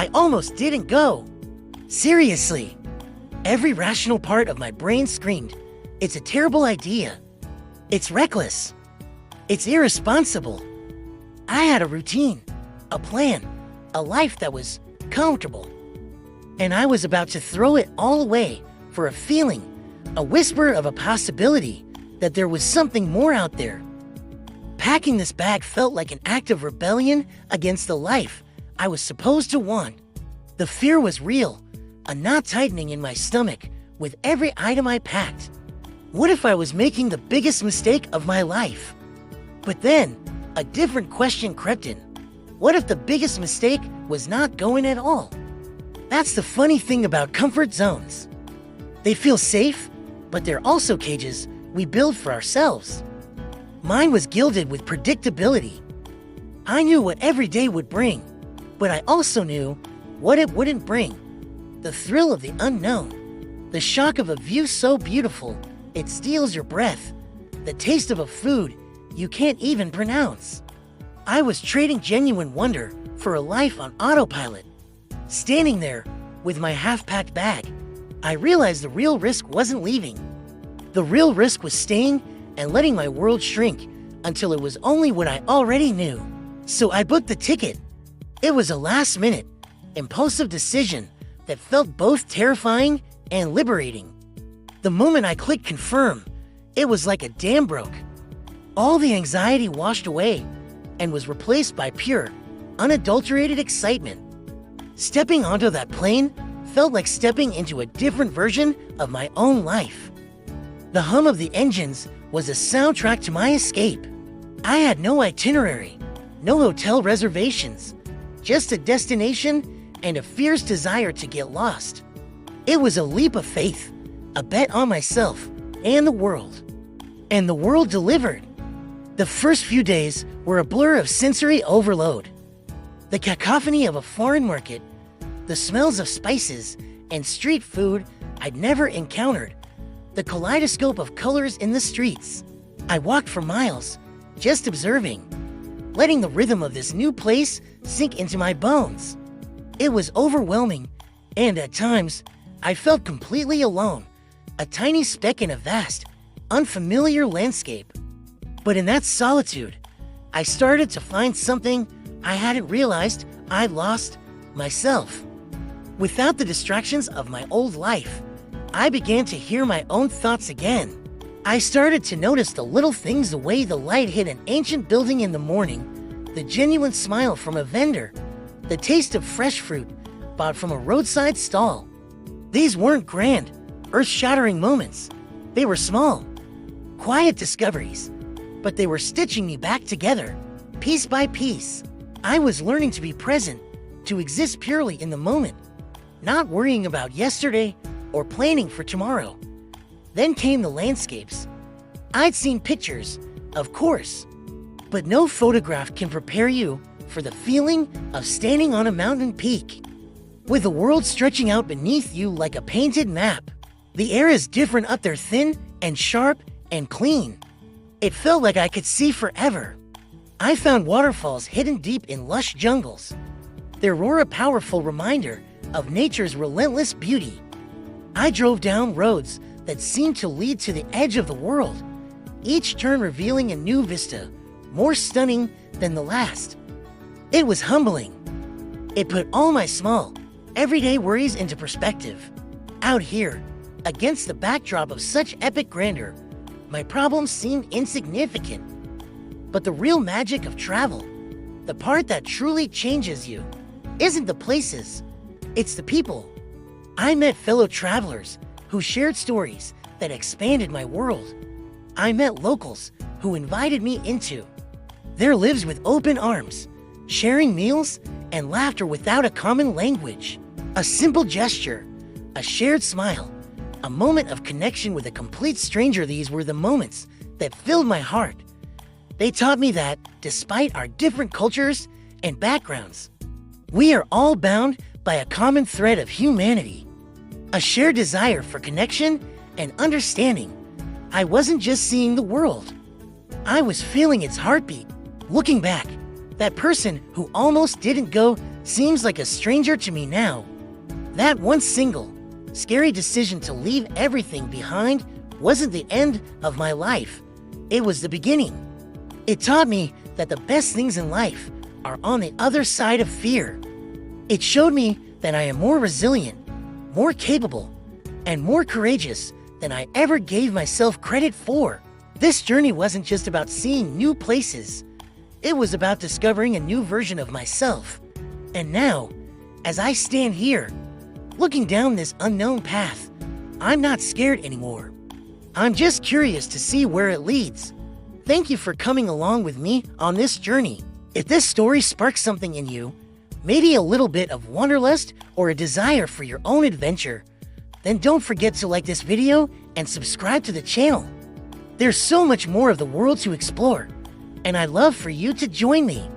I almost didn't go. Seriously. Every rational part of my brain screamed, it's a terrible idea. It's reckless. It's irresponsible. I had a routine, a plan, a life that was comfortable. And I was about to throw it all away for a feeling, a whisper of a possibility that there was something more out there. Packing this bag felt like an act of rebellion against the life I was supposed to want. The fear was real, a knot tightening in my stomach with every item I packed. What if I was making the biggest mistake of my life? But then, a different question crept in. What if the biggest mistake was not going at all? That's the funny thing about comfort zones. They feel safe, but they're also cages we build for ourselves. Mine was gilded with predictability. I knew what every day would bring, but I also knew what it wouldn't bring. The thrill of the unknown, the shock of a view so beautiful it steals your breath, the taste of a food you can't even pronounce. I was trading genuine wonder for a life on autopilot. Standing there with my half-packed bag, I realized the real risk wasn't leaving. The real risk was staying and letting my world shrink until it was only what I already knew. So I booked the ticket. It was a last-minute, impulsive decision that felt both terrifying and liberating. The moment I clicked confirm, it was like a dam broke. All the anxiety washed away and was replaced by pure, unadulterated excitement. Stepping onto that plane felt like stepping into a different version of my own life. The hum of the engines was a soundtrack to my escape. I had no itinerary, no hotel reservations, just a destination and a fierce desire to get lost. It was a leap of faith, a bet on myself and the world. And the world delivered. The first few days were a blur of sensory overload. The cacophony of a foreign market, the smells of spices and street food I'd never encountered, the kaleidoscope of colors in the streets. I walked for miles, just observing, letting the rhythm of this new place sink into my bones. It was overwhelming, and at times, I felt completely alone, a tiny speck in a vast, unfamiliar landscape. But in that solitude, I started to find something I hadn't realized I'd lost: myself. Without the distractions of my old life, I began to hear my own thoughts again. I started to notice the little things, the way the light hit an ancient building in the morning, the genuine smile from a vendor, the taste of fresh fruit bought from a roadside stall. These weren't grand, earth-shattering moments. They were small, quiet discoveries, but they were stitching me back together, piece by piece. I was learning to be present, to exist purely in the moment, not worrying about yesterday or planning for tomorrow. Then came the landscapes. I'd seen pictures, of course, but no photograph can prepare you for the feeling of standing on a mountain peak, with the world stretching out beneath you like a painted map. The air is different up there, thin and sharp and clean. It felt like I could see forever. I found waterfalls hidden deep in lush jungles. Their roar a powerful reminder of nature's relentless beauty. I drove down roads that seemed to lead to the edge of the world, each turn revealing a new vista, more stunning than the last. It was humbling. It put all my small, everyday worries into perspective. Out here, against the backdrop of such epic grandeur, my problems seemed insignificant. But the real magic of travel, the part that truly changes you, isn't the places, it's the people. I met fellow travelers who shared stories that expanded my world. I met locals who invited me into their lives with open arms, sharing meals and laughter without a common language. A simple gesture, a shared smile, a moment of connection with a complete stranger. These were the moments that filled my heart. They taught me that, despite our different cultures and backgrounds, we are all bound by a common thread of humanity, a shared desire for connection and understanding. I wasn't just seeing the world, I was feeling its heartbeat. Looking back, that person who almost didn't go seems like a stranger to me now. That one single, scary decision to leave everything behind wasn't the end of my life. It was the beginning. It taught me that the best things in life are on the other side of fear. It showed me that I am more resilient, more capable, and more courageous than I ever gave myself credit for. This journey wasn't just about seeing new places. It was about discovering a new version of myself. And now, as I stand here, looking down this unknown path, I'm not scared anymore. I'm just curious to see where it leads. Thank you for coming along with me on this journey. If this story sparks something in you, maybe a little bit of wanderlust or a desire for your own adventure, then don't forget to like this video and subscribe to the channel. There's so much more of the world to explore, and I'd love for you to join me.